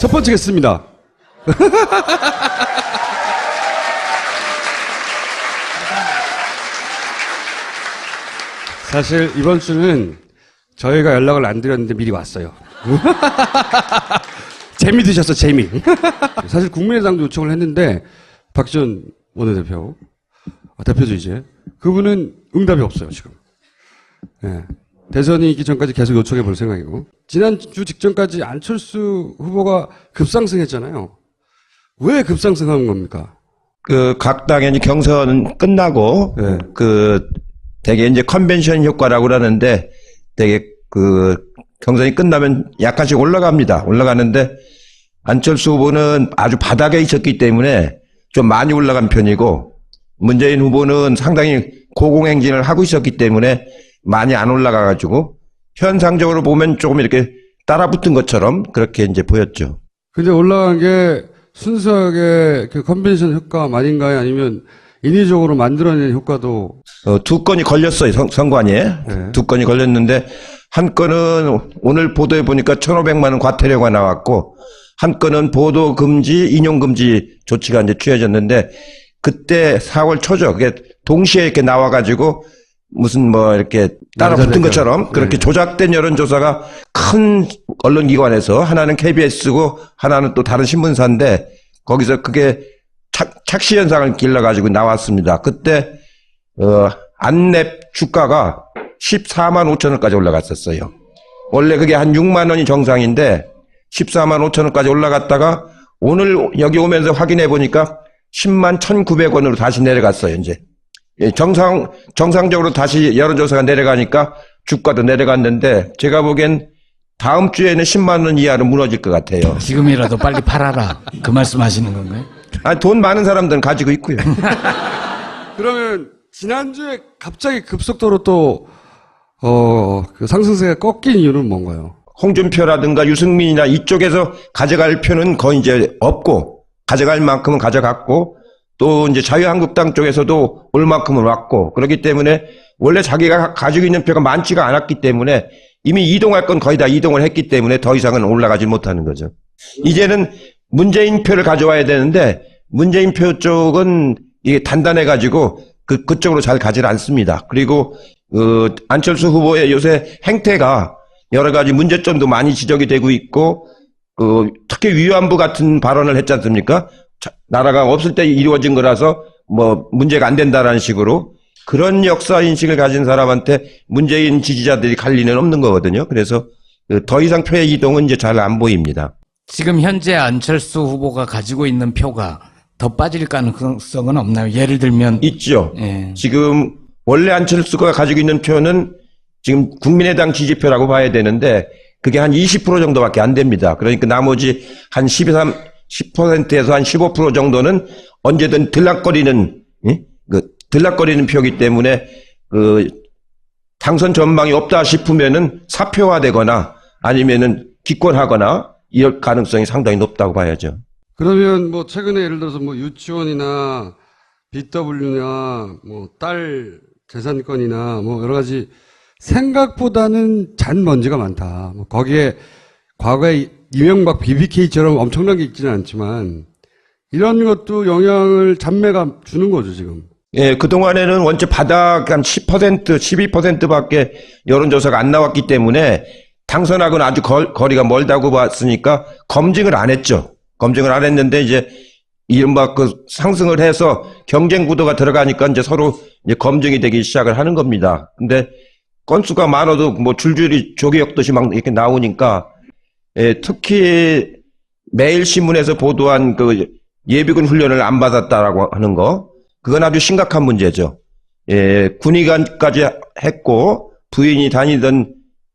첫 번째 겠습니다. 사실 이번 주는 저희가 연락을 안 드렸는데 미리 왔어요. 재미 드셨어, 재미. 사실 국민의당도 요청을 했는데 박지원 원내대표, 대표죠 이제. 그분은 응답이 없어요 지금. 네. 대선이 있기 전까지 계속 요청해 볼 생각이고. 지난주 직전까지 안철수 후보가 급상승했잖아요. 왜 급상승한 겁니까? 각 당의 경선 끝나고, 네. 되게 이제 컨벤션 효과라고 그러는데, 되게 경선이 끝나면 약간씩 올라갑니다. 올라가는데, 안철수 후보는 아주 바닥에 있었기 때문에 좀 많이 올라간 편이고, 문재인 후보는 상당히 고공행진을 하고 있었기 때문에 많이 안 올라가가지고, 현상적으로 보면 조금 이렇게 따라붙은 것처럼 그렇게 이제 보였죠. 근데 올라간 게 순수하게 그 컨벤션 효과 아닌가요? 아니면 인위적으로 만들어낸 효과도? 두 건이 걸렸어요, 선관위에. 네. 두 건이 걸렸는데, 한 건은 오늘 보도에 보니까 1,500만 원 과태료가 나왔고, 한 건은 보도 금지, 인용 금지 조치가 이제 취해졌는데, 그때 4월 초죠. 그게 동시에 이렇게 나와가지고, 무슨 이렇게 따라 붙은 것처럼 그렇게 조작된 여론조사가 큰 언론기관에서 하나는 KBS고 하나는 또 다른 신문사인데 거기서 그게 착시 현상을 길러가지고 나왔습니다. 그때 안랩 주가가 14만 5천 원까지 올라갔었어요. 원래 그게 한 6만 원이 정상인데 14만 5천 원까지 올라갔다가 오늘 여기 오면서 확인해 보니까 10만 1,900원으로 다시 내려갔어요, 이제. 정상적으로 다시 여론조사가 내려가니까 주가도 내려갔는데 제가 보기엔 다음 주에는 10만 원 이하로 무너질 것 같아요. 지금이라도 빨리 팔아라. 그 말씀 하시는 건가요? 아니, 돈 많은 사람들은 가지고 있고요. 그러면 지난주에 갑자기 급속도로 또 그 상승세가 꺾인 이유는 뭔가요? 홍준표라든가 유승민이나 이쪽에서 가져갈 표는 거의 이제 없고 가져갈 만큼은 가져갔고 또 이제 자유한국당 쪽에서도 올 만큼은 왔고 그렇기 때문에 원래 자기가 가지고 있는 표가 많지가 않았기 때문에 이미 이동할 건 거의 다 이동을 했기 때문에 더 이상은 올라가지 못하는 거죠. 이제는 문재인 표를 가져와야 되는데 문재인 표 쪽은 이게 단단해가지고 그쪽으로 잘 가지 않습니다. 그리고 안철수 후보의 요새 행태가 여러 가지 문제점도 많이 지적이 되고 있고 특히 위안부 같은 발언을 했지 않습니까? 나라가 없을 때 이루어진 거라서 문제가 안 된다라는 식으로 그런 역사 인식을 가진 사람한테 문재인 지지자들이 갈 리는 없는 거거든요. 그래서 더 이상 표의 이동은 이제 잘 안 보입니다. 지금 현재 안철수 후보가 가지고 있는 표가 더 빠질 가능성은 없나요? 예를 들면 있죠. 예. 지금 원래 안철수가 가지고 있는 표는 지금 국민의당 지지표라고 봐야 되는데 그게 한 20% 정도밖에 안 됩니다. 그러니까 나머지 한 10%에서 한 15% 정도는 언제든 들락거리는 표이기 때문에 당선 전망이 없다 싶으면은 사표화되거나 아니면은 기권하거나 이럴 가능성이 상당히 높다고 봐야죠. 그러면 최근에 예를 들어서 유치원이나 BW나 딸 재산권이나 여러 가지 생각보다는 잔먼지가 많다. 거기에 과거에 이명박 BBK처럼 엄청난 게 있지는 않지만 이런 것도 영향을 잔매가 주는 거죠, 지금. 예, 그동안에는 원체 바닥 한 10%, 12%밖에 여론조사가 안 나왔기 때문에 당선하고는 아주 거리가 멀다고 봤으니까 검증을 안 했죠. 검증을 안 했는데 이제 이른바 상승을 해서 경쟁 구도가 들어가니까 이제 서로 이제 검증이 되기 시작을 하는 겁니다. 근데 건수가 많아도 줄줄이 조개역듯이 막 이렇게 나오니까 특히 매일신문에서 보도한 예비군 훈련을 안 받았다라고 하는 거, 그건 아주 심각한 문제죠. 군의관까지 했고 부인이 다니던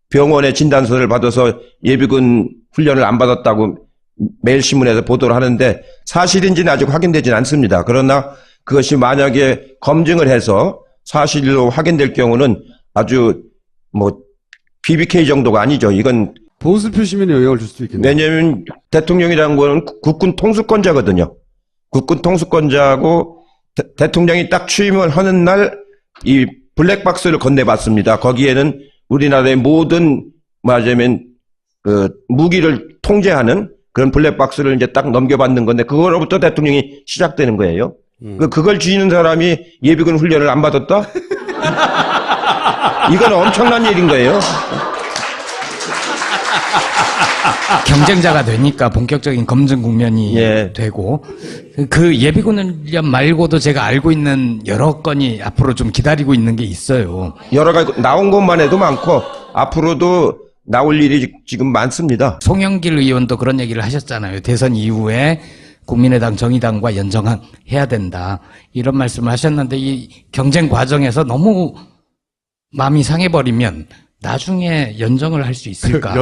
병원에 진단서를 받아서 예비군 훈련을 안 받았다고 매일신문에서 보도를 하는데 사실인지는 아직 확인되지는 않습니다. 그러나 그것이 만약에 검증을 해서 사실로 확인될 경우는 아주 BBK 정도가 아니죠. 이건 보수 표심에 영향을 줄 수도 있겠네요. 왜냐하면 대통령이라는 거는 국군 통수권자거든요. 국군 통수권자고 대통령이 딱 취임을 하는 날 이 블랙박스를 건네봤습니다. 거기에는 우리나라의 모든 말하자면 무기를 통제하는 그런 블랙박스를 이제 딱 넘겨받는 건데 그거로부터 대통령이 시작되는 거예요. 그걸 쥐는 사람이 예비군 훈련을 안 받았다? 이건 엄청난 일인 거예요. 경쟁자가 되니까 본격적인 검증 국면이 예. 되고 그 예비군 훈련 말고도 제가 알고 있는 여러 건이 앞으로 좀 기다리고 있는 게 있어요. 여러 가지 나온 것만 해도 많고 앞으로도 나올 일이 지금 많습니다. 송영길 의원도 그런 얘기를 하셨잖아요. 대선 이후에 국민의당, 정의당과 연정해야 된다. 이런 말씀을 하셨는데 이 경쟁 과정에서 너무 마음이 상해버리면 나중에 연정을 할 수 있을까?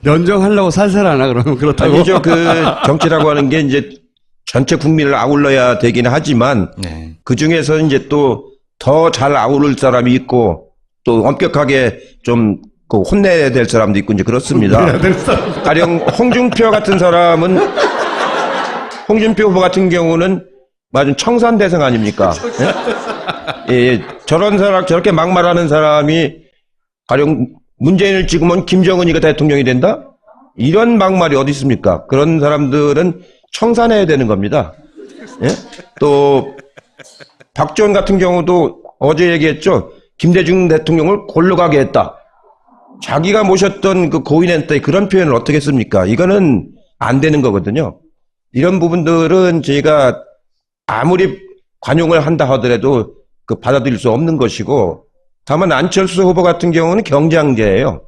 연정하려고 살살하나, 그러면 그렇다고. 아니죠. 그 정치라고 하는 게 이제 전체 국민을 아울러야 되긴 하지만 네. 그 중에서 이제 또 더 잘 아우를 사람이 있고 또 엄격하게 좀 그 혼내야 될 사람도 있고 이제 그렇습니다. 가령 홍준표 같은 사람은 홍준표 후보 같은 경우는 맞은 청산 대상 아닙니까? 예? 예, 저런 사람 저렇게 막말하는 사람이 가령 문재인을 찍으면 김정은이가 대통령이 된다? 이런 막말이 어디 있습니까? 그런 사람들은 청산해야 되는 겁니다. 예? 또 박지원 같은 경우도 어제 얘기했죠. 김대중 대통령을 골로 가게 했다. 자기가 모셨던 그 고인한테 그런 표현을 어떻게 했습니까? 이거는 안 되는 거거든요. 이런 부분들은 저희가 아무리 관용을 한다 하더라도 그 받아들일 수 없는 것이고, 다만 안철수 후보 같은 경우는 경쟁자예요.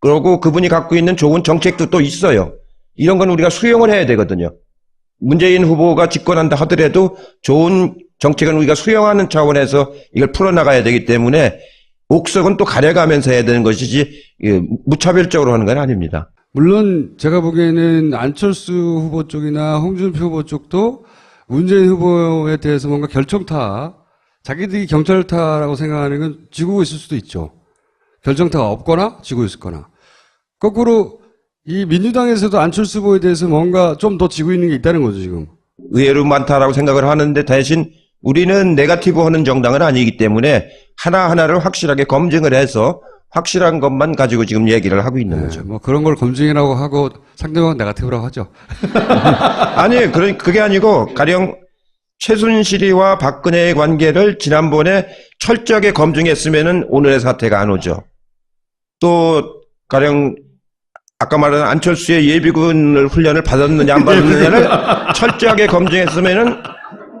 그리고 그분이 갖고 있는 좋은 정책도 또 있어요. 이런 건 우리가 수용을 해야 되거든요. 문재인 후보가 집권한다 하더라도 좋은 정책은 우리가 수용하는 차원에서 이걸 풀어나가야 되기 때문에 옥석은 또 가려가면서 해야 되는 것이지 무차별적으로 하는 건 아닙니다. 물론 제가 보기에는 안철수 후보 쪽이나 홍준표 후보 쪽도 문재인 후보에 대해서 뭔가 결정타, 자기들이 경찰타라고 생각하는 건 지고 있을 수도 있죠. 결정타가 없거나 지고 있거나. 거꾸로 이 민주당에서도 안철수 후보에 대해서 뭔가 좀 더 지고 있는 게 있다는 거죠, 지금. 의외로 많다라고 생각을 하는데 대신 우리는 네거티브 하는 정당은 아니기 때문에 하나하나를 확실하게 검증을 해서 확실한 것만 가지고 지금 얘기를 하고 있는 거죠. 뭐 그런 걸 검증이라고 하고 상대방은 네거티브라고 하죠. 아니, 그게 아니고 가령 최순실이와 박근혜의 관계를 지난번에 철저하게 검증했으면은 오늘의 사태가 안 오죠. 또 가령 아까 말한 안철수의 예비군을 훈련을 받았느냐 안 받았느냐를 철저하게 검증했으면은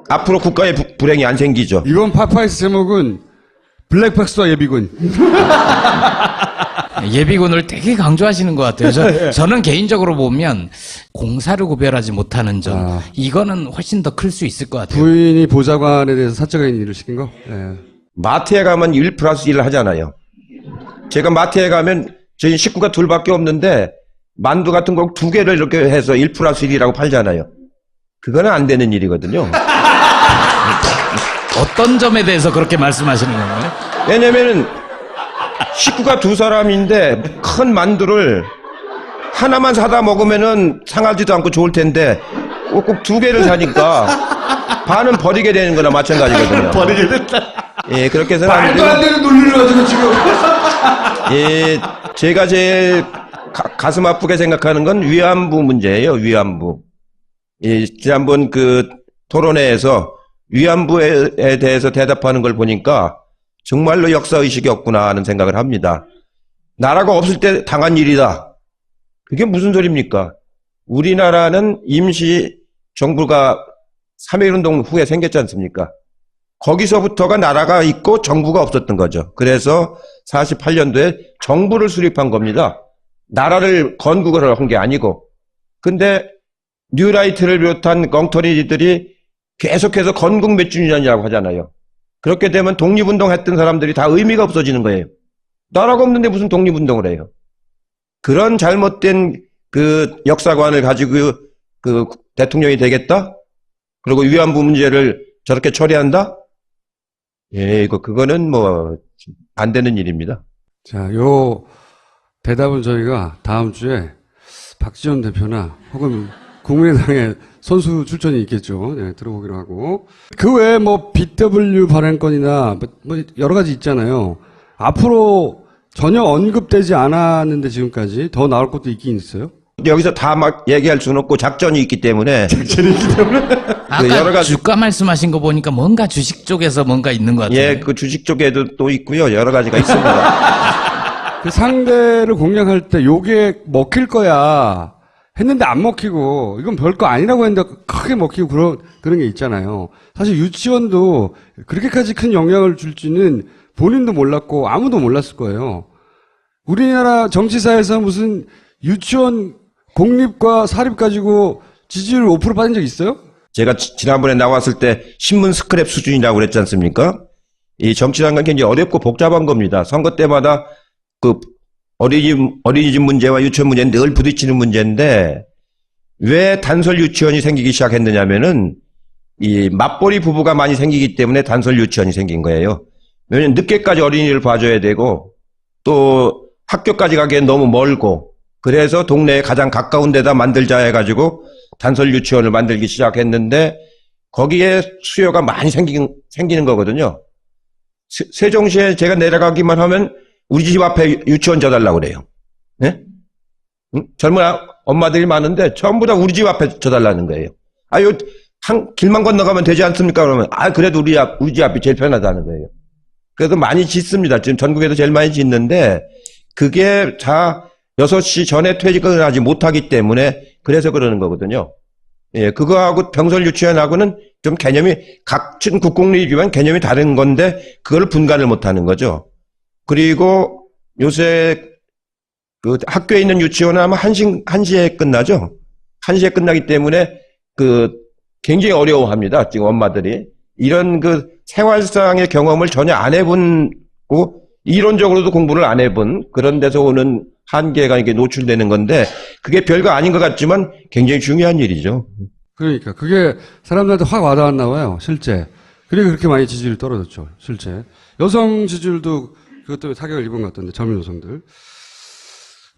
앞으로 국가의 불행이 안 생기죠. 이번 파파이스 제목은 블랙박스와 예비군. 예비군을 되게 강조하시는 것 같아요. 저는 개인적으로 보면 공사를 구별하지 못하는 점, 이거는 훨씬 더 클 수 있을 것 같아요. 부인이 보좌관에 대해서 사적인 일을 시킨 거? 예. 마트에 가면 1+1을 하잖아요. 제가 마트에 가면 저희 식구가 둘밖에 없는데 만두 같은 거 2개를 이렇게 해서 1+1이라고 팔잖아요. 그거는 안 되는 일이거든요. 어떤 점에 대해서 그렇게 말씀하시는 건가요? 왜냐면은 식구가 2사람인데 큰 만두를 하나만 사다 먹으면은 상하지도 않고 좋을 텐데 꼭 2개를 사니까 반은 버리게 되는 거나 마찬가지거든요. 버리게 됐다. 예, 그렇게 해서는 말도 안 되는 논리를 가지고 지금. 예, 제가 제일 가슴 아프게 생각하는 건 위안부 문제예요, 위안부. 예, 지난번 그 토론회에서 위안부에 대해서 대답하는 걸 보니까 정말로 역사의식이 없구나 하는 생각을 합니다. 나라가 없을 때 당한 일이다. 그게 무슨 소리입니까? 우리나라는 임시 정부가 3.1운동 후에 생겼지 않습니까? 거기서부터가 나라가 있고 정부가 없었던 거죠. 그래서 48년도에 정부를 수립한 겁니다. 나라를 건국을 한 게 아니고. 근데 뉴라이트를 비롯한 엉터리들이 계속해서 건국 몇 주년이라고 하잖아요. 그렇게 되면 독립운동 했던 사람들이 다 의미가 없어지는 거예요. 나라가 없는데 무슨 독립운동을 해요. 그런 잘못된 그 역사관을 가지고 그 대통령이 되겠다? 그리고 위안부 문제를 저렇게 처리한다? 예, 그거는 뭐 안 되는 일입니다. 자, 요 대답은 저희가 다음 주에 박지원 대표나 혹은 국민의당의 선수 출전이 있겠죠. 네, 들어보기로 하고. 그 외에 뭐 BW 발행권이나 뭐 여러 가지 있잖아요. 앞으로 전혀 언급되지 않았는데 지금까지 더 나올 것도 있긴 있어요. 여기서 다 막 얘기할 수는 없고 작전이 있기 때문에 아까 여러 가지- 주가 말씀하신 거 보니까 뭔가 주식 쪽에서 뭔가 있는 것 같아요. 예, 그 주식 쪽에도 또 있고요. 여러 가지가 있습니다. 그 상대를 공략할 때 요게 먹힐 거야 했는데 안 먹히고 이건 별거 아니라고 했는데 크게 먹히고 그런 게 있잖아요. 사실 유치원도 그렇게까지 큰 영향을 줄지는 본인도 몰랐고 아무도 몰랐을 거예요. 우리나라 정치사에서 무슨 유치원 공립과 사립 가지고 지지율 5% 빠진 적 있어요? 제가 지난번에 나왔을 때 신문 스크랩 수준이라고 그랬지 않습니까? 이 정치라는 건 굉장히 어렵고 복잡한 겁니다. 선거 때마다 그 어린이집 문제와 유치원 문제는 늘 부딪히는 문제인데 왜 단설 유치원이 생기기 시작했느냐면은 이 맞벌이 부부가 많이 생기기 때문에 단설 유치원이 생긴 거예요. 왜냐면 늦게까지 어린이를 봐줘야 되고 또 학교까지 가기엔 너무 멀고 그래서 동네에 가장 가까운 데다 만들자 해가지고 단설 유치원을 만들기 시작했는데 거기에 수요가 많이 생기는 거거든요. 세종시에 제가 내려가기만 하면 우리 집 앞에 유치원 져달라고 그래요. 네? 응? 젊은 엄마들이 많은데 전부 다 우리 집 앞에 져달라는 거예요. 아유, 길만 건너가면 되지 않습니까? 그러면, 그래도 우리 집 앞이 제일 편하다는 거예요. 그래서 많이 짓습니다. 지금 전국에도 제일 많이 짓는데, 그게 다 6시 전에 퇴직을 하지 못하기 때문에 그래서 그러는 거거든요. 예, 그거하고 병설 유치원하고는 좀 개념이, 같은 국공립이지만 개념이 다른 건데, 그걸 분간을 못 하는 거죠. 그리고 요새 그 학교에 있는 유치원은 아마 1시에 끝나죠? 1시에 끝나기 때문에 굉장히 어려워합니다. 지금 엄마들이. 이런 생활상의 경험을 전혀 안 해본고 이론적으로도 공부를 안 해본 그런 데서 오는 한계가 이게 노출되는 건데 그게 별거 아닌 것 같지만 굉장히 중요한 일이죠. 그러니까 그게 사람들한테 확 와닿았나 봐요. 실제. 그리고 그렇게 많이 지지율이 떨어졌죠. 실제. 여성 지지율도 그것 때문에 타격을 입은 것 같던데 젊은 여성들.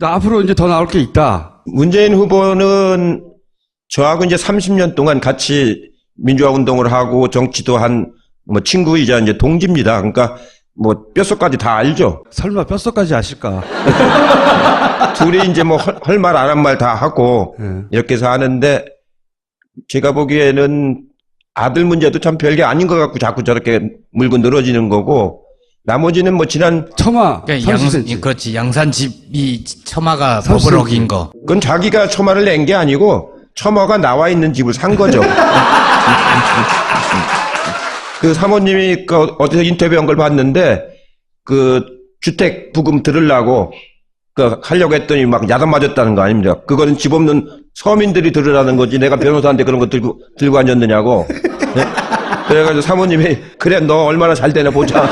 앞으로 이제 더 나올 게 있다. 문재인 후보는 저하고 이제 30년 동안 같이 민주화 운동을 하고 정치도 한 친구이자 이제 동지입니다. 그러니까 뼛속까지 다 알죠. 설마 뼛속까지 아실까? 둘이 이제 할 말 안 한 말 다 하고 이렇게 해서 하는데 제가 보기에는 아들 문제도 참 별게 아닌 것 같고 자꾸 저렇게 물고 늘어지는 거고 나머지는 지난 처마 그러니까 30cm. 그렇지. 양산집이 처마가 30cm. 법을 어긴 거. 그건 자기가 처마를 낸 게 아니고 처마가 나와 있는 집을 산 거죠. 그 사모님이 어디서 인터뷰한 걸 봤는데 주택 부금 들으려고 하려고 했더니 막 야단 맞았다는 거 아닙니까? 그거는 집 없는 서민들이 들으라는 거지 내가 변호사한테 그런 거 들고 앉았느냐고. 네? 그래가지고 사모님이 그래 너 얼마나 잘 되나 보자.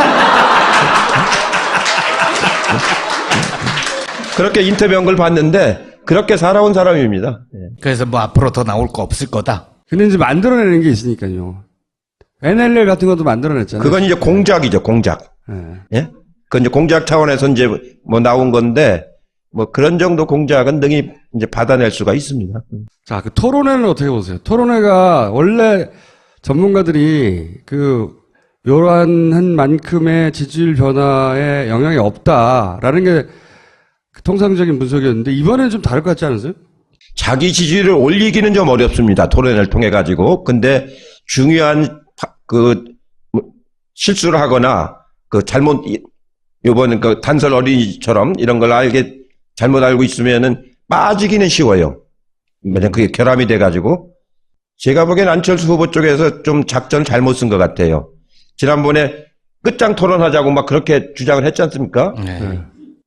그렇게 인터뷰한 걸 봤는데 그렇게 살아온 사람입니다. 그래서 앞으로 더 나올 거 없을 거다. 근데 이제 만들어내는 게 있으니까요. NLL 같은 것도 만들어냈잖아요. 그건 이제 공작이죠, 공작. 예? 그건 이제 공작 차원에서 이제 나온 건데, 그런 정도 공작은 능히 이제 받아낼 수가 있습니다. 자, 그 토론회는 어떻게 보세요? 토론회가 원래 전문가들이 묘란한 만큼의 지지율 변화에 영향이 없다라는 게 통상적인 분석이었는데 이번에는 좀 다를 것 같지 않으세요? 자기 지지율을 올리기는 좀 어렵습니다. 토론회를 통해 가지고. 근데 중요한 실수를 하거나 요번에 단설 어린이처럼 이런 걸 잘못 알고 있으면은 빠지기는 쉬워요. 왜냐면 그게 결함이 돼 가지고. 제가 보기엔 안철수 후보 쪽에서 좀 작전을 잘못 쓴 것 같아요. 지난번에 끝장 토론하자고 그렇게 주장을 했지 않습니까? 네.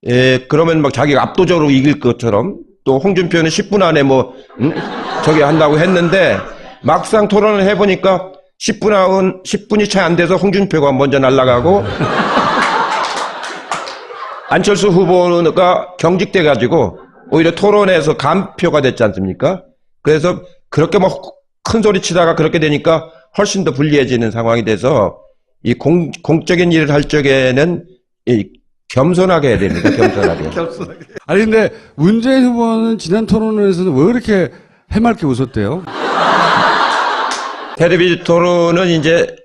예, 그러면 자기가 압도적으로 이길 것처럼 또 홍준표는 10분 안에 저기 한다고 했는데 막상 토론을 해보니까 10분이 채 안 돼서 홍준표가 먼저 날아가고 안철수 후보가 경직돼 가지고 오히려 토론에서 간표가 됐지 않습니까? 그래서 그렇게 큰 소리 치다가 그렇게 되니까 훨씬 더 불리해지는 상황이 돼서 이 공적인 일을 할 적에는 겸손하게 해야 됩니다. 겸손하게. 아니 근데 문재인 후보는 지난 토론회에서는 왜 그렇게 해맑게 웃었대요? 텔레비전 토론은 이제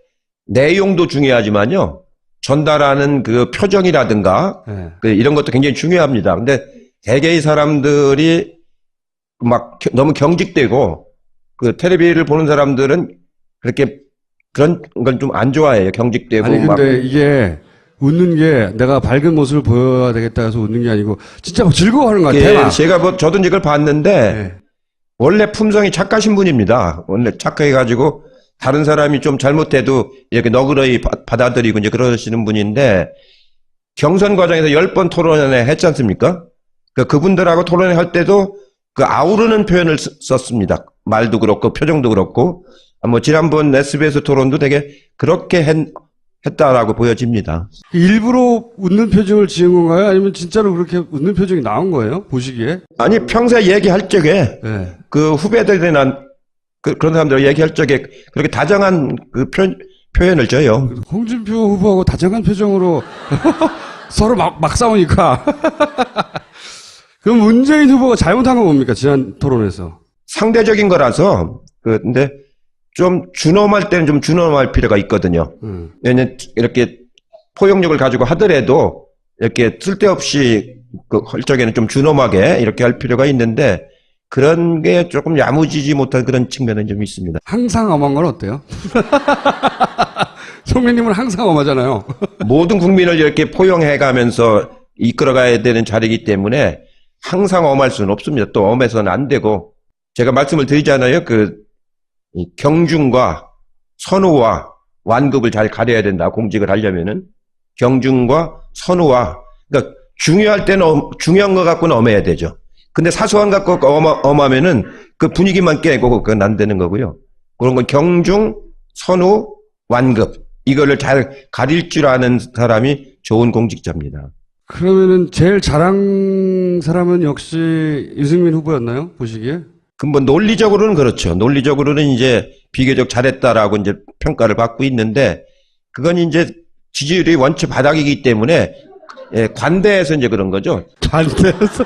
내용도 중요하지만요. 전달하는 표정이라든가 이런 것도 굉장히 중요합니다. 근데 대개의 사람들이 너무 경직되고 그 텔레비를 보는 사람들은 그렇게 그런 건 좀 안 좋아해요. 경직되고 아니 근데 이게 웃는 게 내가 밝은 모습을 보여야 되겠다 해서 웃는 게 아니고 진짜 막 즐거워하는 것 같아요. 막. 제가 저도 이걸 봤는데 네. 원래 품성이 착하신 분입니다. 원래 착해가지고 다른 사람이 좀 잘못해도 이렇게 너그러이 받아들이고 이제 그러시는 분인데 경선 과정에서 10번 토론회 했지 않습니까? 그분들하고 토론회 할 때도 그 아우르는 표현을 썼습니다. 말도 그렇고 표정도 그렇고 뭐 지난번 SBS 토론도 되게 그렇게 했다라고 보여집니다. 일부러 웃는 표정을 지은 건가요? 아니면 진짜로 그렇게 웃는 표정이 나온 거예요? 보시기에? 아니 평소에 얘기할 적에 네. 그 후배들이나 그런 사람들 얘기할 적에 그렇게 다정한 그 표현을 줘요. 홍준표 후보하고 다정한 표정으로 서로 막 싸우니까. 그럼 문재인 후보가 잘못한 건 뭡니까? 지난 토론에서. 상대적인 거라서 근데 좀 준엄할 때는 좀 준엄할 필요가 있거든요. 왜냐면 이렇게 포용력을 가지고 하더라도 이렇게 쓸데없이 할 적에는 좀 준엄하게 이렇게 할 필요가 있는데 그런 게 조금 야무지지 못한 그런 측면은 좀 있습니다. 항상 엄한 건 어때요? 총리님은 항상 엄하잖아요. 모든 국민을 이렇게 포용해가면서 이끌어가야 되는 자리이기 때문에 항상 엄할 수는 없습니다. 또 엄해서는 안 되고 제가 말씀을 드리잖아요. 이 경중과 선우와 완급을 잘 가려야 된다. 공직을 하려면은 경중과 선우와 그러니까 중요할 때는 중요한 거 갖고는 엄해야 되죠. 근데 사소한 거 갖고 엄하면은 그 분위기만 깨고 그건 안 되는 거고요. 그런 건 경중, 선우, 완급 이거를 잘 가릴 줄 아는 사람이 좋은 공직자입니다. 그러면은 제일 잘한 사람은 역시 유승민 후보였나요? 보시기에? 뭐 논리적으로는 그렇죠. 논리적으로는 이제 비교적 잘했다라고 이제 평가를 받고 있는데 그건 이제 지지율이 원체 바닥이기 때문에 관대해서 이제 그런 거죠. 관대해서.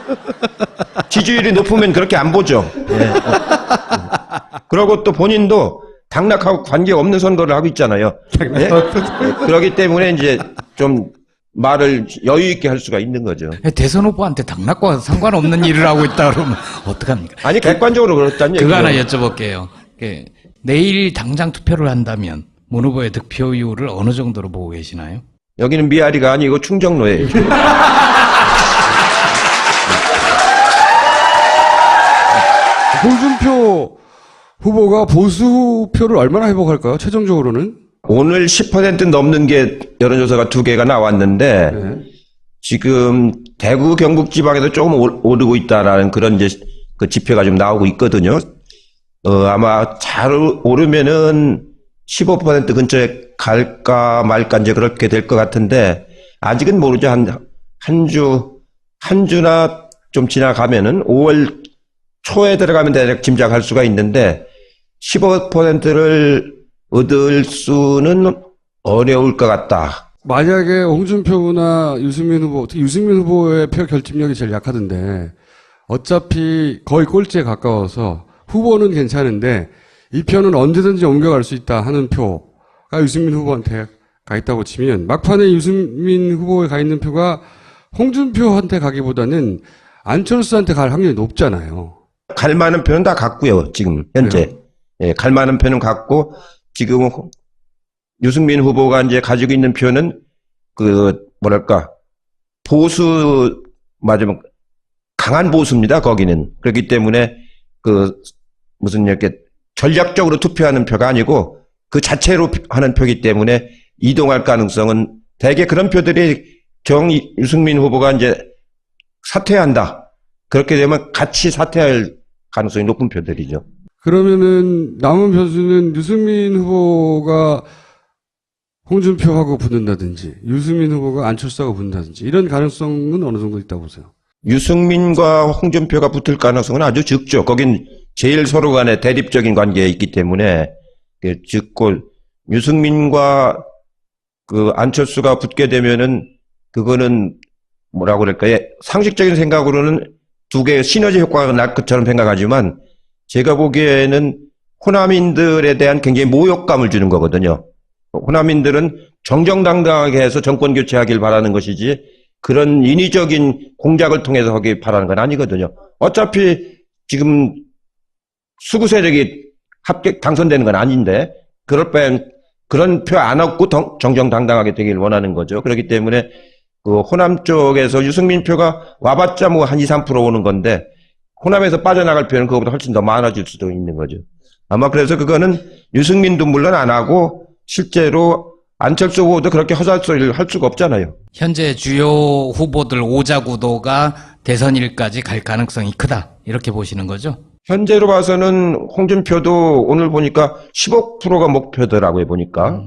지지율이 높으면 그렇게 안 보죠. 그리고 또 본인도 당락하고 관계없는 선거를 하고 있잖아요. 그렇기 때문에 이제 좀 말을 여유 있게 할 수가 있는 거죠. 대선 후보한테 당락과 상관없는 일을 하고 있다 그러면 어떡합니까? 아니 객관적으로 그렇다는 얘기죠. 그거 하나 여쭤볼게요. 내일 당장 투표를 한다면 문 후보의 득표율을 어느 정도로 보고 계시나요? 여기는 미아리가 아니고 충정로예요. 홍준표 후보가 보수표를 얼마나 회복할까요? 최종적으로는? 오늘 10% 넘는 게 여론조사가 2개가 나왔는데 지금 대구 경북 지방에도 조금 오르고 있다라는 그런 이제 그 지표가 좀 나오고 있거든요. 아마 잘 오르면은 15% 근처에 갈까 말까 이제 그렇게 될 것 같은데 아직은 모르죠. 한 주나 좀 지나가면은 5월 초에 들어가면 대략 짐작할 수가 있는데 15%를 얻을 수는 어려울 것 같다. 만약에 홍준표나 유승민 후보, 특히 유승민 후보의 표 결집력이 제일 약하던데 어차피 거의 꼴찌에 가까워서 후보는 괜찮은데 이 표는 언제든지 옮겨갈 수 있다 하는 표가 유승민 후보한테 가 있다고 치면 막판에 유승민 후보에 가 있는 표가 홍준표한테 가기보다는 안철수한테 갈 확률이 높잖아요. 갈 만한 표는 다 갔고요. 지금 현재. 갈 만한 표는 갔고 지금 유승민 후보가 이제 가지고 있는 표는 보수 맞으면 강한 보수입니다. 거기는. 그렇기 때문에 무슨 이렇게 전략적으로 투표하는 표가 아니고 그 자체로 하는 표이기 때문에 이동할 가능성은 대개 그런 표들이 유승민 후보가 이제 사퇴한다. 그렇게 되면 같이 사퇴할 가능성이 높은 표들이죠. 그러면은 남은 변수는 유승민 후보가 홍준표하고 붙는다든지 유승민 후보가 안철수하고 붙는다든지 이런 가능성은 어느 정도 있다고 보세요? 유승민과 홍준표가 붙을 가능성은 아주 적죠. 거긴 제일 서로 간에 대립적인 관계에 있기 때문에 적고 유승민과 안철수가 붙게 되면은 그거는 뭐라고 그럴까요? 상식적인 생각으로는 두 개의 시너지 효과가 날 것처럼 생각하지만 제가 보기에는 호남인들에 대한 굉장히 모욕감을 주는 거거든요. 호남인들은 정정당당하게 해서 정권 교체하길 바라는 것이지 그런 인위적인 공작을 통해서 하길 바라는 건 아니거든요. 어차피 지금 수구 세력이 당선되는 건 아닌데 그럴 바엔 그런 표 안 얻고 정정당당하게 되길 원하는 거죠. 그렇기 때문에 그 호남 쪽에서 유승민 표가 와봤자 뭐 한 2, 3% 오는 건데 호남에서 빠져나갈 표는 그거보다 훨씬 더 많아질 수도 있는 거죠. 아마 그래서 그거는 유승민도 물론 안 하고 실제로 안철수 후보도 그렇게 허설소리를 할 수가 없잖아요. 현재 주요 후보들 오자 구도가 대선일까지 갈 가능성이 크다. 이렇게 보시는 거죠? 현재로 봐서는 홍준표도 오늘 보니까 15%가 목표더라고요, 보니까.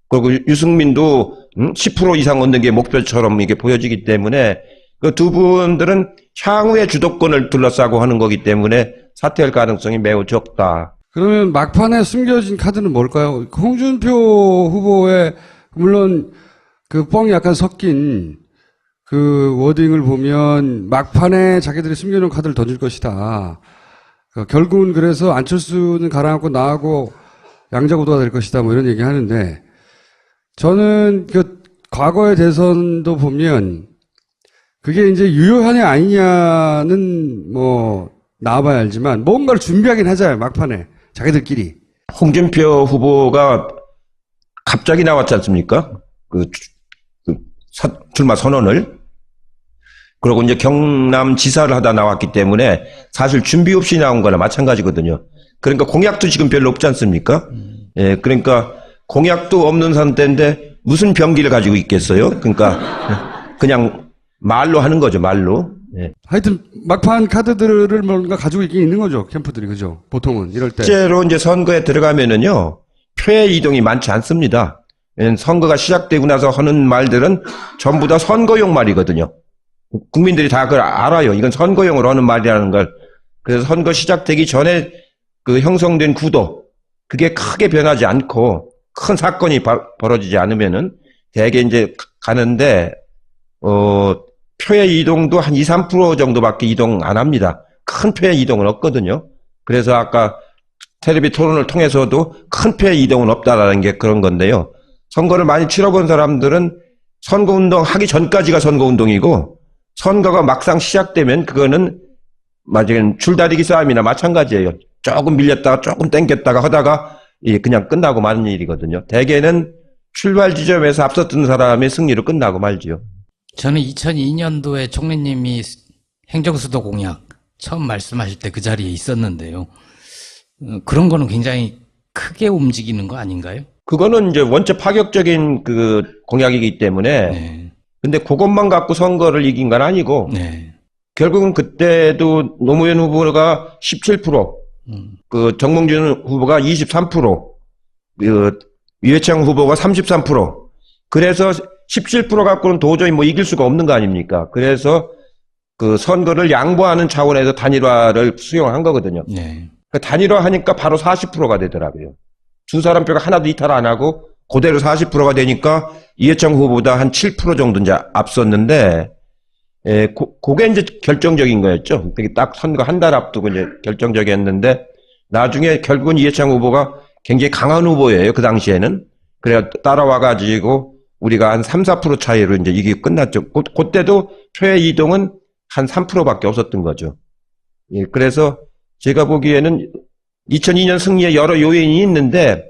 그리고 유승민도 10% 이상 얻는 게 목표처럼 이게 보여지기 때문에 그 두 분들은 향후의 주도권을 둘러싸고 하는 거기 때문에 사퇴할 가능성이 매우 적다. 그러면 막판에 숨겨진 카드는 뭘까요? 홍준표 후보의 물론 그 뻥이 약간 섞인 그 워딩을 보면 막판에 자기들이 숨겨놓은 카드를 던질 것이다. 결국은 그래서 안철수는 가라앉고 나하고 양자구도가 될 것이다. 뭐 이런 얘기 하는데 저는 그 과거의 대선도 보면 그게 이제 유효하냐 아니냐는 뭐 나와봐야 알지만 뭔가를 준비하긴 하잖아요. 막판에 자기들끼리. 홍준표 후보가 갑자기 나왔지 않습니까? 출마 선언을. 그리고 이제 경남지사를 하다 나왔기 때문에 사실 준비 없이 나온 거나 마찬가지거든요. 그러니까 공약도 지금 별로 없지 않습니까? 예, 그러니까 공약도 없는 상태인데 무슨 병기를 가지고 있겠어요? 그러니까 그냥 말로 하는 거죠, 말로. 예. 하여튼 막판 카드들을 뭔가 가지고 있긴 있는 거죠, 캠프들이. 그죠? 보통은 이럴 때. 실제로 이제 선거에 들어가면은요, 표의 이동이 많지 않습니다. 선거가 시작되고 나서 하는 말들은 전부 다 선거용 말이거든요. 국민들이 다 그걸 알아요. 이건 선거용으로 하는 말이라는 걸. 그래서 선거 시작되기 전에 그 형성된 구도, 그게 크게 변하지 않고 큰 사건이 벌어지지 않으면은 대개 이제 가는데, 표의 이동도 한 2, 3% 정도밖에 이동 안 합니다. 큰 표의 이동은 없거든요. 그래서 아까 텔레비 토론을 통해서도 큰 표의 이동은 없다라는 게 그런 건데요. 선거를 많이 치러본 사람들은 선거운동 하기 전까지가 선거운동이고 선거가 막상 시작되면 그거는 맞아요. 줄다리기 싸움이나 마찬가지예요. 조금 밀렸다가 조금 땡겼다가 하다가 그냥 끝나고 마는 일이거든요. 대개는 출발 지점에서 앞섰던 사람의 승리로 끝나고 말지요. 저는 2002년도에 총리님이 행정수도 공약 처음 말씀하실 때 그 자리에 있었는데요. 그런 거는 굉장히 크게 움직이는 거 아닌가요? 그거는 이제 원체 파격적인 그 공약이기 때문에. 네. 근데 그것만 갖고 선거를 이긴 건 아니고. 네. 결국은 그때도 노무현 후보가 17%, 그 정몽준 후보가 23%, 그 이회창 후보가 33%. 그래서 17% 갖고는 도저히 뭐 이길 수가 없는 거 아닙니까? 그래서 그 선거를 양보하는 차원에서 단일화를 수용한 거거든요. 네. 그 단일화 하니까 바로 40%가 되더라고요. 두 사람 표가 하나도 이탈 안 하고 그대로 40%가 되니까 이회창 후보보다 한 7% 정도 이제 앞섰는데, 그게 이제 결정적인 거였죠. 딱 선거 한 달 앞두고 이제 결정적이었는데, 나중에 결국은 이회창 후보가 굉장히 강한 후보예요. 그 당시에는. 그래 따라와가지고 우리가 한 3, 4% 차이로 이제 이게 끝났죠. 그때도 표의 이동은 한 3%밖에 없었던 거죠. 예, 그래서 제가 보기에는 2002년 승리에 여러 요인이 있는데,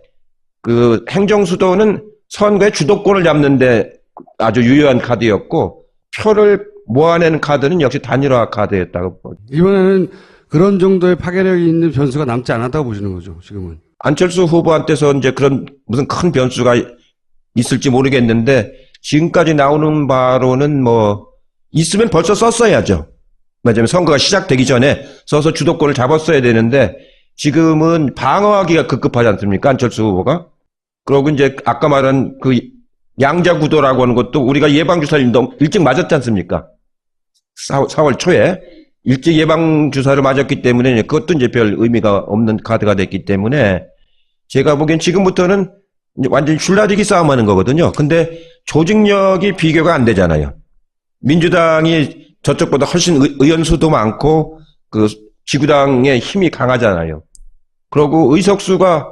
그 행정수도는 선거의 주도권을 잡는데 아주 유효한 카드였고, 표를 모아내는 카드는 역시 단일화 카드였다고 보죠. 이번에는 그런 정도의 파괴력이 있는 변수가 남지 않았다고 보시는 거죠, 지금은. 안철수 후보한테서 이제 그런 무슨 큰 변수가 있을지 모르겠는데, 지금까지 나오는 바로는 뭐, 있으면 벌써 썼어야죠. 맞아요. 선거가 시작되기 전에 써서 주도권을 잡았어야 되는데, 지금은 방어하기가 급급하지 않습니까? 안철수 후보가. 그리고 이제 아까 말한 그 양자구도라고 하는 것도 우리가 예방주사를 너무 일찍 맞았지 않습니까? 4월 초에 일찍 예방주사를 맞았기 때문에 그것도 이제 별 의미가 없는 카드가 됐기 때문에 제가 보기엔 지금부터는 완전히 줄다리기 싸움하는 거거든요. 근데 조직력이 비교가 안 되잖아요. 민주당이 저쪽보다 훨씬 의원 수도 많고 그 지구당의 힘이 강하잖아요. 그리고 의석수가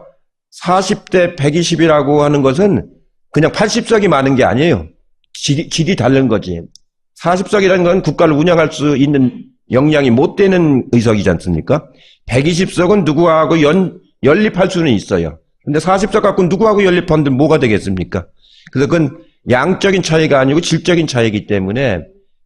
40대 120이라고 하는 것은 그냥 80석이 많은 게 아니에요. 질이 다른 거지. 40석이라는 건 국가를 운영할 수 있는 역량이 못 되는 의석이지 않습니까? 120석은 누구하고 연립할 수는 있어요. 근데 40석 갖고 누구하고 연립하는데 뭐가 되겠습니까? 그래서 그건 양적인 차이가 아니고 질적인 차이이기 때문에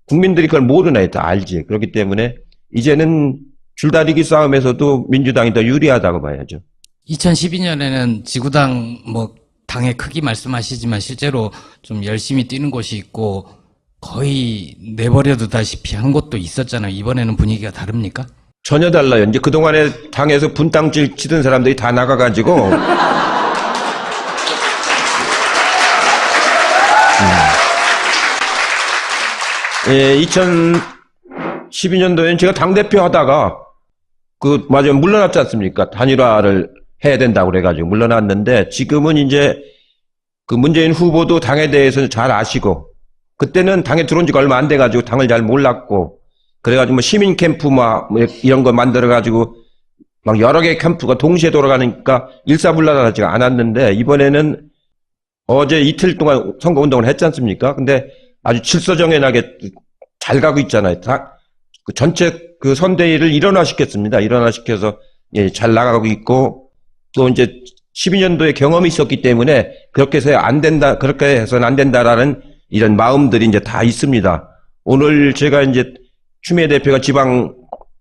국민들이 그걸 모르나 다 알지. 그렇기 때문에 이제는 줄다리기 싸움에서도 민주당이 더 유리하다고 봐야죠. 2012년에는 지구당 뭐 당의 크기 말씀하시지만 실제로 좀 열심히 뛰는 곳이 있고 거의 내버려두다시피 한 곳도 있었잖아요. 이번에는 분위기가 다릅니까? 전혀 달라요. 이제 그동안에 당에서 분당질 치던 사람들이 다 나가가지고 예, 2012년도에는 제가 당대표 하다가 맞아요. 물러났지 않습니까? 단일화를 해야 된다고 그래가지고 물러났는데 지금은 이제 그 문재인 후보도 당에 대해서는 잘 아시고 그때는 당에 들어온 지가 얼마 안 돼가지고 당을 잘 몰랐고 그래가지고 뭐 시민 캠프 막 이런 거 만들어가지고 막 여러 개의 캠프가 동시에 돌아가니까 일사불란하지가 않았는데 이번에는 어제 이틀 동안 선거운동을 했지 않습니까? 근데 아주 질서정연하게 잘 가고 있잖아요. 그 전체 그 선대위를 일원화시켰습니다. 일원화시켜서 예, 잘 나가고 있고 또 이제 12년도에 경험이 있었기 때문에 그렇게 해서 안 된다, 그렇게 해서는 안 된다라는 이런 마음들이 이제 다 있습니다. 오늘 제가 이제 추미애 대표가 지방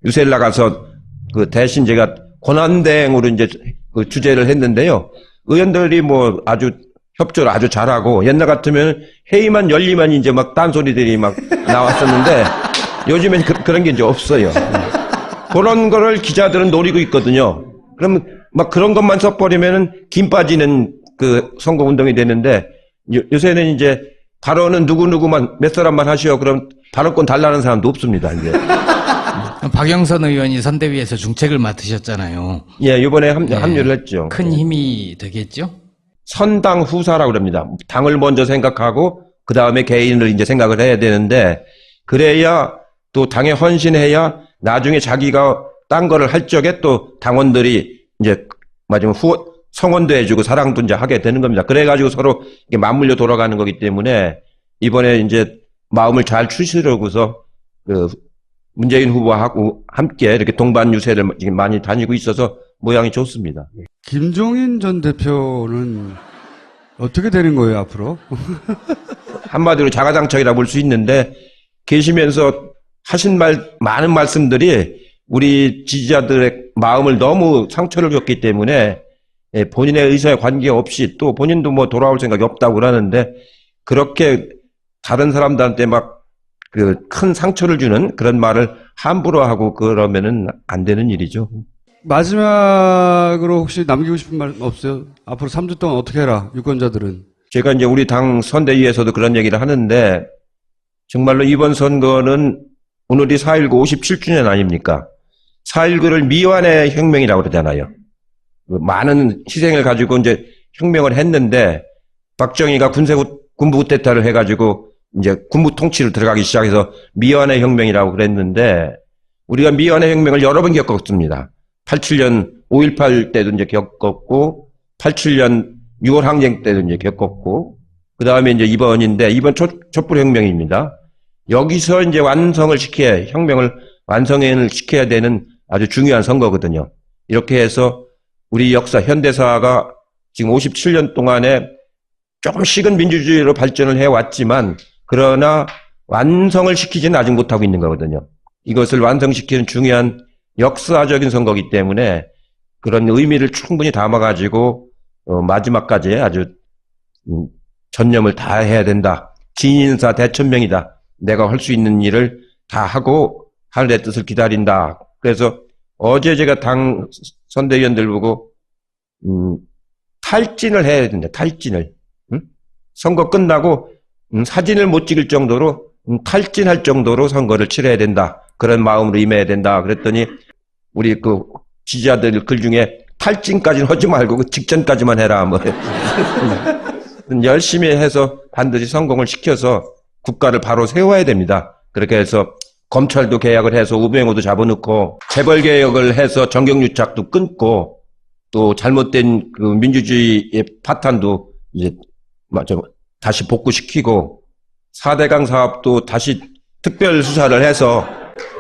유세를 나가서 그 대신 제가 권한대행으로 이제 그 주재를 했는데요. 의원들이 뭐 아주 협조를 아주 잘하고 옛날 같으면 회의만 열리면 이제 막 딴소리들이 막 나왔었는데 요즘엔 그런 게 이제 없어요. 그런 거를 기자들은 노리고 있거든요. 그럼 막 그런 것만 써버리면은 김 빠지는 그 선거운동이 되는데 요새는 이제 발언은 누구누구만 몇 사람만 하시오. 그럼 발언권 달라는 사람도 없습니다. 이제. 박영선 의원이 선대위에서 중책을 맡으셨잖아요. 예, 이번에 합류를 했죠. 큰 힘이 되겠죠? 선당 후사라고 그럽니다. 당을 먼저 생각하고 그 다음에 개인을 이제 생각을 해야 되는데 그래야 또 당에 헌신해야 나중에 자기가 딴 거를 할 적에 또 당원들이 이제 마지막 성원도 해주고 사랑도 이제 하게 되는 겁니다. 그래가지고 서로 이게 맞물려 돌아가는 거기 때문에 이번에 이제 마음을 잘 추스르고서 그 문재인 후보하고 함께 이렇게 동반 유세를 지금 많이 다니고 있어서 모양이 좋습니다. 김종인 전 대표는 어떻게 되는 거예요, 앞으로? 한마디로 자가당착이라 볼 수 있는데 계시면서 하신 많은 말씀들이 우리 지지자들의 마음을 너무 상처를 줬기 때문에 본인의 의사에 관계없이 또 본인도 뭐 돌아올 생각이 없다고 그러는데 그렇게 다른 사람들한테 막 그 큰 상처를 주는 그런 말을 함부로 하고 그러면은 안 되는 일이죠. 마지막으로 혹시 남기고 싶은 말 없어요? 앞으로 3주 동안 어떻게 해라, 유권자들은. 제가 이제 우리 당 선대위에서도 그런 얘기를 하는데 정말로 이번 선거는 오늘이 4.19 57주년 아닙니까? 4.19를 미완의 혁명이라고 그러잖아요. 많은 희생을 가지고 이제 혁명을 했는데 박정희가 군부 쿠데타를 해가지고 이제 군부 통치를 들어가기 시작해서 미완의 혁명이라고 그랬는데 우리가 미완의 혁명을 여러 번 겪었습니다. 87년 5.18 때도 이제 겪었고 87년 6월 항쟁 때도 이제 겪었고 그 다음에 이제 이번인데 이번 촛불혁명입니다. 여기서 이제 혁명을 완성을 시켜야 되는 아주 중요한 선거거든요. 이렇게 해서 우리 역사, 현대사가 지금 57년 동안에 조금씩은 민주주의로 발전을 해왔지만 그러나 완성을 시키지는 아직 못하고 있는 거거든요. 이것을 완성시키는 중요한 역사적인 선거이기 때문에 그런 의미를 충분히 담아가지고 마지막까지 아주 전념을 다해야 된다. 진인사 대천명이다. 내가 할 수 있는 일을 다 하고 하늘의 뜻을 기다린다. 그래서 어제 제가 당 선대위원들 보고 탈진을 해야 된다. 탈진을. 선거 끝나고 사진을 못 찍을 정도로 탈진할 정도로 선거를 치러야 된다. 그런 마음으로 임해야 된다. 그랬더니 우리 그 지지자들 글 중에 탈진까지는 하지 말고 그 직전까지만 해라. 뭐 열심히 해서 반드시 성공을 시켜서 국가를 바로 세워야 됩니다. 그렇게 해서 검찰도 개혁을 해서 우병우도 잡아놓고 재벌 개혁을 해서 정경유착도 끊고 또 잘못된 그 민주주의의 파탄도 이제 다시 복구시키고 4대강 사업도 다시 특별 수사를 해서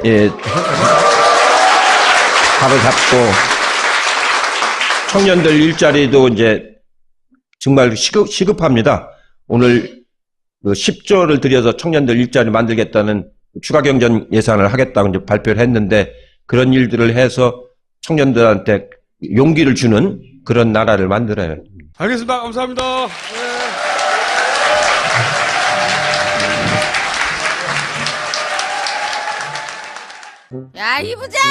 예, 답을 잡고 청년들 일자리도 이제 정말 시급합니다. 오늘 그 10조를 들여서 청년들 일자리 만들겠다는 추가 경정 예산을 하겠다고 이제 발표를 했는데 그런 일들을 해서 청년들한테 용기를 주는 그런 나라를 만들어요. 알겠습니다. 감사합니다. 야, 이 부장!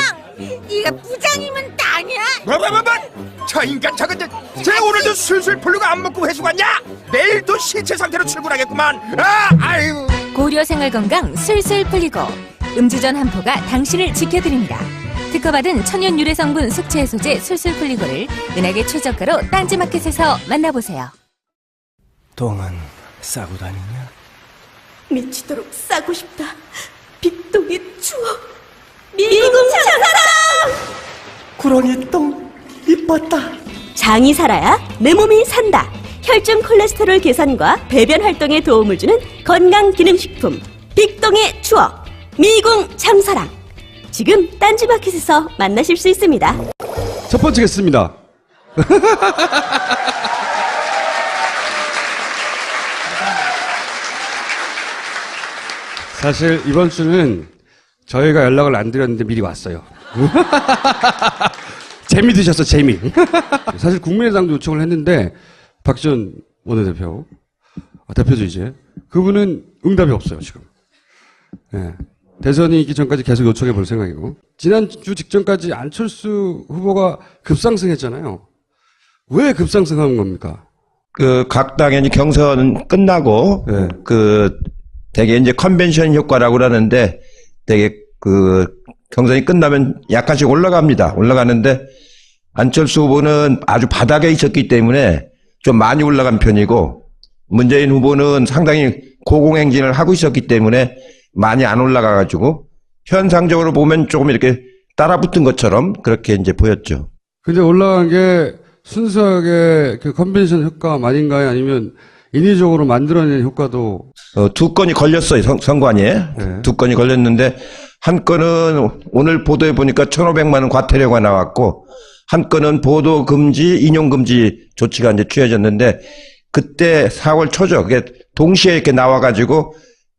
네가 부장이면 땅이야? 뭐? 저 인간 저건 쟤 오늘도 술술 풀리고 안 먹고 회수 갔냐? 내일도 신체 상태로 출근하겠구만. 아이고. 고려 생활건강 술술 풀리고 음주전 한포가 당신을 지켜드립니다. 특허받은 천연 유래 성분 숙취 해소제 술술 풀리고를 은하계 최저가로 딴지마켓에서 만나보세요. 똥은 싸고 다니냐? 미치도록 싸고 싶다. 빅동의 추억. 미궁 장사랑! 구렁이 똥 이뻤다. 장이 살아야 내 몸이 산다. 혈중 콜레스테롤 개선과 배변 활동에 도움을 주는 건강기능식품 빅동의 추억 미궁 장사랑. 지금 딴지마켓에서 만나실 수 있습니다. 첫 번째 겠습니다. 사실 이번 주는 저희가 연락을 안 드렸는데 미리 왔어요. 재미 드셨어, 재미. 사실 국민의당도 요청을 했는데 박지원 원내대표, 대표죠 이제. 그분은 응답이 없어요 지금. 네. 대선이 있기 전까지 계속 요청해 볼 생각이고, 지난주 직전까지 안철수 후보가 급상승했잖아요. 왜 급상승한 겁니까? 각 당의 경선 끝나고 네. 되게 이제 컨벤션 효과라고 그러는데 되게 경선이 끝나면 약간씩 올라가는데 안철수 후보는 아주 바닥에 있었기 때문에 좀 많이 올라간 편이고 문재인 후보는 상당히 고공행진을 하고 있었기 때문에 많이 안 올라가가지고 현상적으로 보면 조금 이렇게 따라붙은 것처럼 그렇게 이제 보였죠. 근데 올라간 게 순수하게 그 컨벤션 효과 아닌가요? 아니면 인위적으로 만들어낸 효과도? 두 건이 걸렸어요, 선관위에. 네. 두 건이 걸렸는데, 한 건은 오늘 보도에 보니까 1,500만 원 과태료가 나왔고, 한 건은 보도 금지, 인용 금지 조치가 이제 취해졌는데, 그때 4월 초죠. 그게 동시에 이렇게 나와가지고,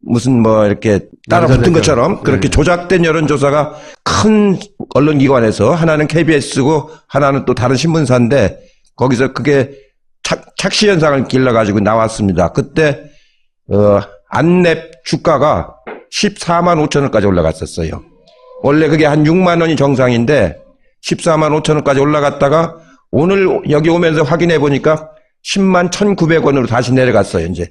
무슨 이렇게 따라붙은 것처럼 그렇게 네. 조작된 여론조사가 큰 언론기관에서 하나는 KBS고 하나는 또 다른 신문사인데, 거기서 그게 착시 현상을 길러가지고 나왔습니다. 그때 안랩 주가가 14만 5천 원까지 올라갔었어요. 원래 그게 한 6만 원이 정상인데 14만 5천 원까지 올라갔다가 오늘 여기 오면서 확인해 보니까 10만 1,900원으로 다시 내려갔어요. 이제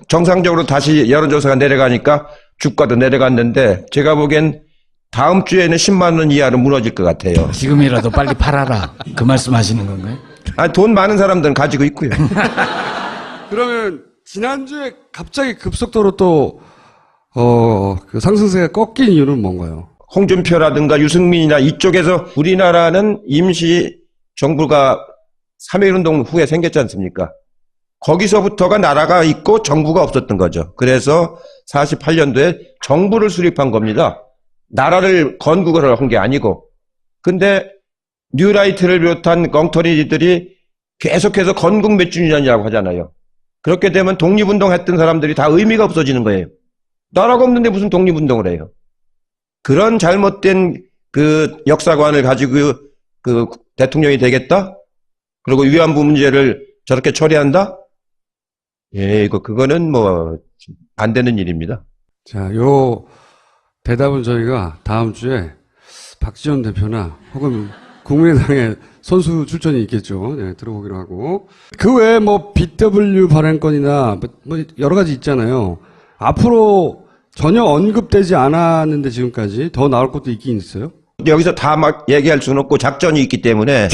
정상적으로 다시 여론조사가 내려가니까 주가도 내려갔는데 제가 보기엔 다음 주에는 10만 원 이하로 무너질 것 같아요. 지금이라도 빨리 팔아라. 그 말씀하시는 건가요? 돈 많은 사람들은 가지고 있고요. 그러면 지난주에 갑자기 급속도로 또 그 상승세가 꺾인 이유는 뭔가요? 홍준표라든가 유승민이나 이쪽에서 우리나라는 임시 정부가 3.1운동 후에 생겼지 않습니까? 거기서부터가 나라가 있고 정부가 없었던 거죠. 그래서 48년도에 정부를 수립한 겁니다. 나라를 건국을 한 게 아니고. 근데 뉴라이트를 비롯한 엉터리들이 계속해서 건국 몇 주년이라고 하잖아요. 그렇게 되면 독립운동 했던 사람들이 다 의미가 없어지는 거예요. 나라가 없는데 무슨 독립운동을 해요. 그런 잘못된 그 역사관을 가지고 그 대통령이 되겠다? 그리고 위안부 문제를 저렇게 처리한다? 그거는 안 되는 일입니다. 자, 요 대답은 저희가 다음 주에 박지원 대표나 혹은 국민의당의 선수 출전이 있겠죠. 네, 들어보기로 하고. 그 외에 BW 발행권이나 여러 가지 있잖아요. 앞으로 전혀 언급되지 않았는데 지금까지 더 나올 것도 있긴 있어요? 여기서 다 막 얘기할 수는 없고 작전이 있기 때문에.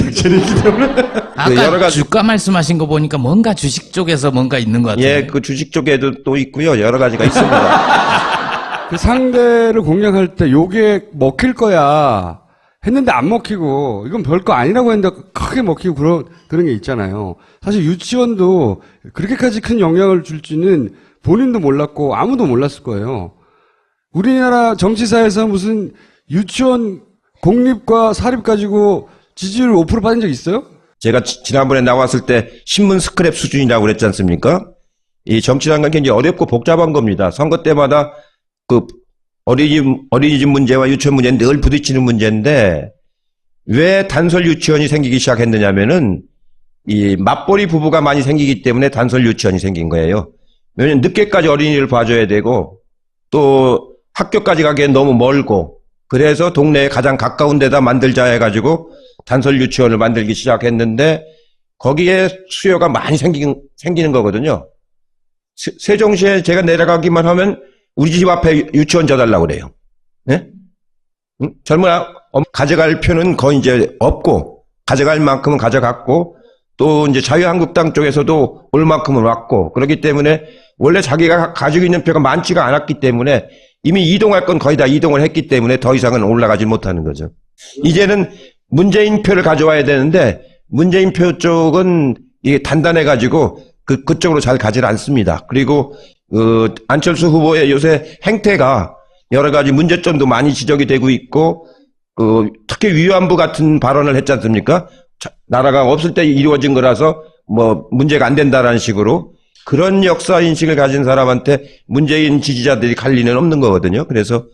아까 여러 가지- 주가 말씀하신 거 보니까 뭔가 주식 쪽에서 뭔가 있는 것 같아요. 예, 그 주식 쪽에도 또 있고요. 여러 가지가 있습니다. 그 상대를 공략할 때 요게 먹힐 거야 했는데 안 먹히고 이건 별거 아니라고 했는데 크게 먹히고 그런 게 있잖아요. 사실 유치원도 그렇게까지 큰 영향을 줄지는 본인도 몰랐고 아무도 몰랐을 거예요. 우리나라 정치사에서 무슨 유치원 공립과 사립 가지고 지지율 5% 빠진 적 있어요? 제가 지난번에 나왔을 때 신문 스크랩 수준이라고 그랬지 않습니까? 이 정치라는 건 굉장히 어렵고 복잡한 겁니다. 선거 때마다 그 어린이집 문제와 유치원 문제는 늘 부딪히는 문제인데 왜 단설 유치원이 생기기 시작했느냐면은 이 맞벌이 부부가 많이 생기기 때문에 단설 유치원이 생긴 거예요. 왜냐면 늦게까지 어린이를 봐줘야 되고 또 학교까지 가기엔 너무 멀고 그래서 동네에 가장 가까운 데다 만들자 해가지고 단설 유치원을 만들기 시작했는데 거기에 수요가 많이 생기는 거거든요. 세종시에 제가 내려가기만 하면 우리 집 앞에 유치원 져달라고 그래요. 네? 응? 젊은 가져갈 표는 거의 이제 없고 가져갈 만큼은 가져갔고 또 이제 자유한국당 쪽에서도 올 만큼은 왔고 그렇기 때문에 원래 자기가 가지고 있는 표가 많지가 않았기 때문에 이미 이동할 건 거의 다 이동을 했기 때문에 더 이상은 올라가지 못하는 거죠. 이제는 문재인 표를 가져와야 되는데 문재인 표 쪽은 이게 단단해가지고 그쪽으로 잘 가지 않습니다. 그리고 안철수 후보의 요새 행태가 여러 가지 문제점도 많이 지적이 되고 있고 특히 위안부 같은 발언을 했지 않습니까? 나라가 없을 때 이루어진 거라서 뭐 문제가 안 된다라는 식으로 그런 역사 인식을 가진 사람한테 문재인 지지자들이 갈 리는 없는 거거든요. 그래서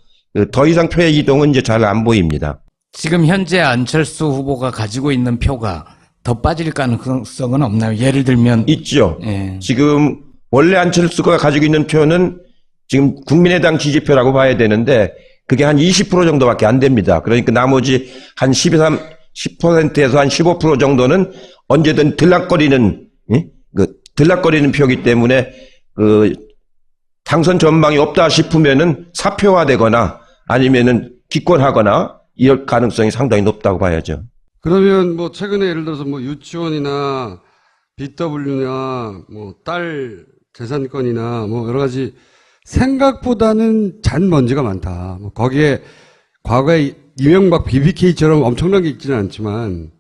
더 이상 표의 이동은 이제 잘 안 보입니다. 지금 현재 안철수 후보가 가지고 있는 표가 더 빠질 가능성은 없나요? 예를 들면 있죠. 예. 지금 원래 안철수가 가지고 있는 표는 지금 국민의당 지지표라고 봐야 되는데 그게 한 20% 정도밖에 안 됩니다. 그러니까 나머지 한 10%에서 한 15% 정도는 언제든 들락거리는 표이기 때문에 당선 전망이 없다 싶으면은 사표화되거나 아니면은 기권하거나 이럴 가능성이 상당히 높다고 봐야죠. 그러면 뭐 최근에 예를 들어서 뭐 유치원이나 BW나 뭐 딸 재산권이나 뭐 여러 가지 생각보다는 잔먼지가 많다. 뭐 거기에 과거에 이명박 BBK처럼 엄청난 게 있지는 않지만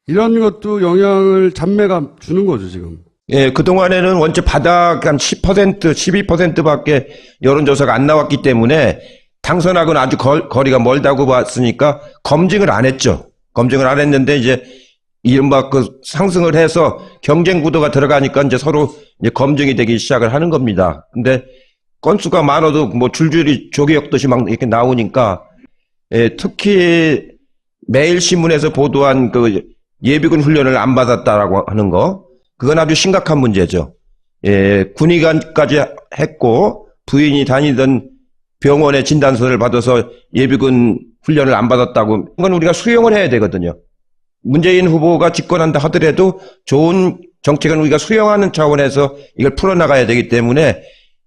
이런 것도 영향을 잔매가 주는 거죠, 지금. 예, 그동안에는 원체 바닥 한 10%, 12%밖에 여론조사가 안 나왔기 때문에 당선하고는 아주 거리가 멀다고 봤으니까 검증을 안 했죠. 검증을 안 했는데 이제 이른바 상승을 해서 경쟁 구도가 들어가니까 이제 서로 이제 검증이 되기 시작을 하는 겁니다. 근데 건수가 많아도 뭐 줄줄이 조개 엮듯이 막 이렇게 나오니까 특히 매일신문에서 보도한 예비군 훈련을 안 받았다라고 하는 거 그건 아주 심각한 문제죠. 군의관까지 했고 부인이 다니던 병원에 진단서를 받아서 예비군 훈련을 안 받았다고 이건 우리가 수용을 해야 되거든요. 문재인 후보가 집권한다 하더라도 좋은 정책은 우리가 수용하는 차원에서 이걸 풀어나가야 되기 때문에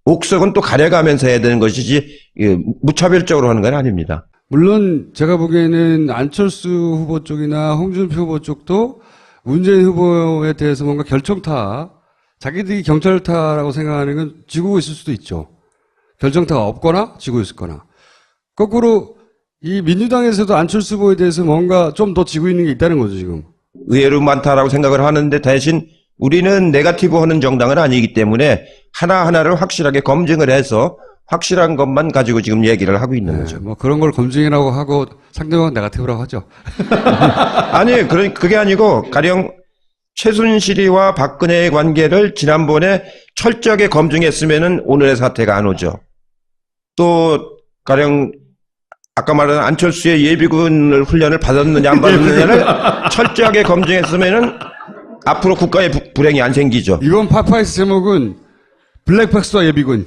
옥석은 또 가려가면서 해야 되는 것이지 무차별적으로 하는 건 아닙니다. 물론 제가 보기에는 안철수 후보 쪽이나 홍준표 후보 쪽도 문재인 후보에 대해서 뭔가 결정타, 자기들이 경찰타라고 생각하는 건 지고 있을 수도 있죠. 결정타가 없거나 지고 있거나. 거꾸로 이 민주당에서도 안철수 후보에 대해서 뭔가 좀 더 지고 있는 게 있다는 거죠, 지금. 의외로 많다라고 생각을 하는데 대신 우리는 네거티브 하는 정당은 아니기 때문에 하나하나를 확실하게 검증을 해서 확실한 것만 가지고 지금 얘기를 하고 있는 거죠. 뭐 그런 걸 검증이라고 하고 상대방은 네거티브라고 하죠. 아니, 그게 아니고 가령 최순실이와 박근혜의 관계를 지난번에 철저하게 검증했으면은 오늘의 사태가 안 오죠. 또 가령 아까 말한 안철수의 예비군 훈련을 받았느냐 안 받았느냐를 철저하게 검증했으면은 앞으로 국가의 불행이 안 생기죠. 이번 파파이스 제목은 블랙박스와 예비군.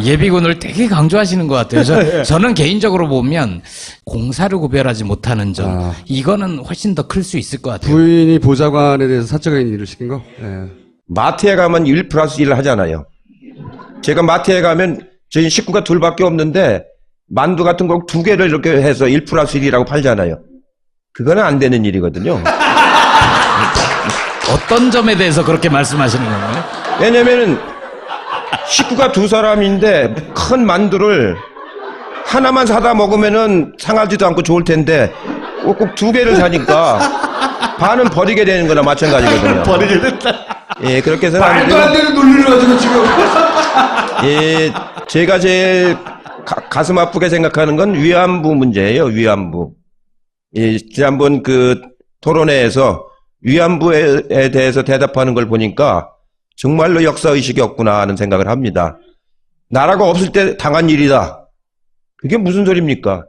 예비군을 되게 강조하시는 것 같아요. 저는 개인적으로 보면 공사를 구별하지 못하는 점 이거는 훨씬 더 클 수 있을 것 같아요. 부인이 보좌관에 대해서 사적인 일을 시킨 거? 네. 마트에 가면 1+1을 하잖아요. 제가 마트에 가면 저희 식구가 둘밖에 없는데 만두 같은 거 2개를 이렇게 해서 1+1이라고 팔잖아요. 그거는 안 되는 일이거든요. 어떤 점에 대해서 그렇게 말씀하시는 건가요? 왜냐면은 식구가 2사람인데 큰 만두를 하나만 사다 먹으면은 상하지도 않고 좋을 텐데 꼭 2개를 사니까 반은 버리게 되는 거나 마찬가지거든요. 버리게 됐다. 예, 그렇게 해서 말도 안 되는 논리를 가지고 지금. 예, 제가 제일 가슴 아프게 생각하는 건 위안부 문제예요. 위안부. 예, 지난번 그 토론회에서 위안부에 대해서 대답하는 걸 보니까 정말로 역사의식이 없구나 하는 생각을 합니다. 나라가 없을 때 당한 일이다. 그게 무슨 소리입니까?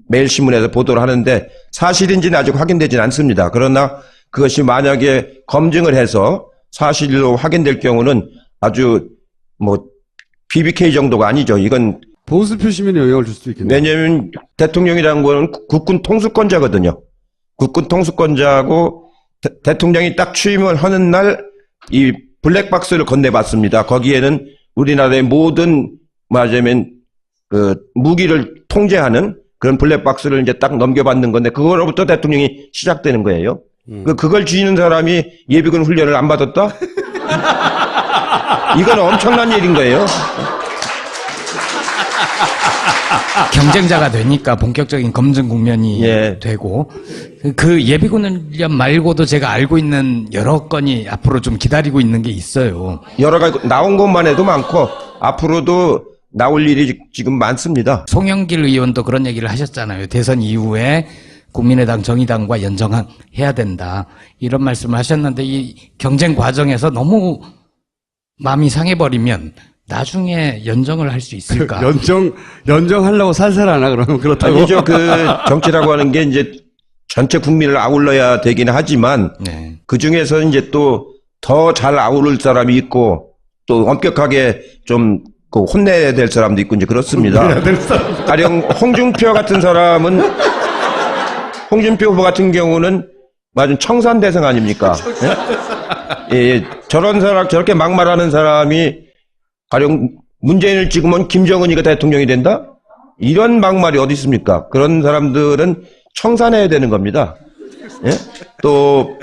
매일 신문에서 보도를 하는데 사실인지는 아직 확인되진 않습니다. 그러나 그것이 만약에 검증을 해서 사실로 확인될 경우는 아주 뭐 BBK 정도가 아니죠. 이건 보수 표시면에 영향을 줄 수도 있겠네요. 왜냐하면 대통령이라는 거는 국군 통수권자거든요. 국군 통수권자고 대통령이 딱 취임을 하는 날 이 블랙박스를 건네봤습니다. 거기에는 우리나라의 모든 말하자면 그 무기를 통제하는 그런 블랙박스를 이제 딱 넘겨받는 건데 그거로부터 대통령이 시작되는 거예요. 그걸 쥐는 사람이 예비군 훈련을 안 받았다? 이건 엄청난 일인 거예요. 경쟁자가 되니까 본격적인 검증 국면이 예. 되고 그 예비군 훈련 말고도 제가 알고 있는 여러 건이 앞으로 좀 기다리고 있는 게 있어요. 여러 가지 나온 것만 해도 많고 앞으로도 나올 일이 지금 많습니다. 송영길 의원도 그런 얘기를 하셨잖아요. 대선 이후에 국민의당, 정의당과 연정해야 된다. 이런 말씀을 하셨는데 이 경쟁 과정에서 너무 마음이 상해버리면 나중에 연정을 할 수 있을까? 연정하려고 살살하나 그러면 그렇다고. 아니죠. 그 정치라고 하는 게 이제 전체 국민을 아울러야 되긴 하지만 네. 그 중에서 이제 또 더 잘 아우를 사람이 있고 또 엄격하게 좀 그 혼내야 될 사람도 있고 이제 그렇습니다. 가령 홍준표 같은 사람은 홍준표 후보 같은 경우는 맞은 청산 대상 아닙니까? 예? 예, 저런 사람 저렇게 막말하는 사람이 가령 문재인을 찍으면 김정은이가 대통령이 된다? 이런 막말이 어디 있습니까? 그런 사람들은 청산해야 되는 겁니다. 예? 또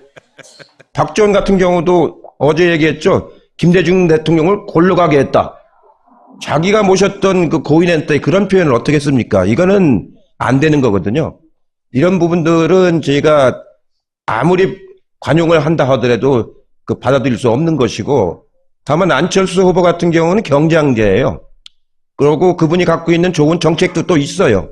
박지원 같은 경우도 어제 얘기했죠. 김대중 대통령을 골로 가게 했다. 자기가 모셨던 그 고인한테 그런 표현을 어떻게 했습니까? 이거는 안 되는 거거든요. 이런 부분들은 저희가 아무리 관용을 한다 하더라도 그 받아들일 수 없는 것이고 다만 안철수 후보 같은 경우는 경제학자예요. 그리고 그분이 갖고 있는 좋은 정책도 또 있어요.